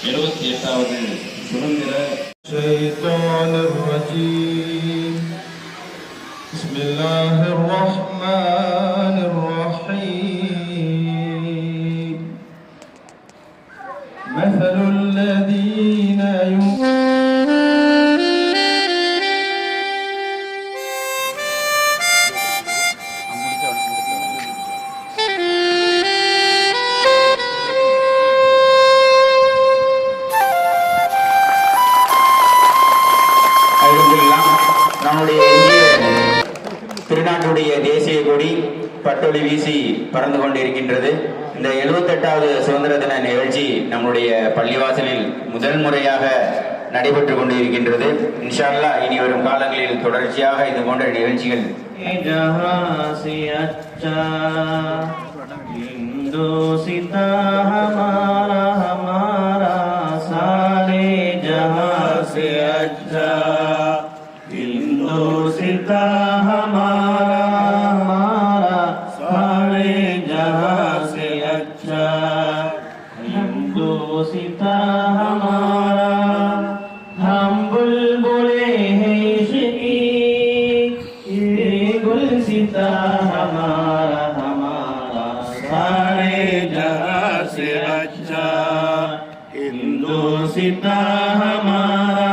78வது சுதந்திர الشيطان الرجيم بسم الله الرحمن الرحيم مثل الذين நம்முடைய இந்திய திருநாட்டுடைய தேசிய கொடி பட்டொலி வீசி பறந்து கொண்டிருக்கின்றது. இந்த 78வது சுதந்திர தின நிகழ்ச்சி நம்முடைய பள்ளிவாசலில் முதல் முறையாக நடைபெற்று கொண்டிருக்கின்றது. இன்ஷா அல்லாஹ் இனி வரும் காலங்களில் தொடர்ச்சியாக இது போன்ற நிகழ்ச்சிகள் सीता हमारा हमारा सारे जहां से अच्छा हिंदू सीता हमारा हम बुलबुले हैं इश्की ये गुल सीता हमारा हमारा सारे जहां से अच्छा हिंदू सीता हमारा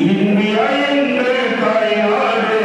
இந்தியா என்ற தாய்நாடு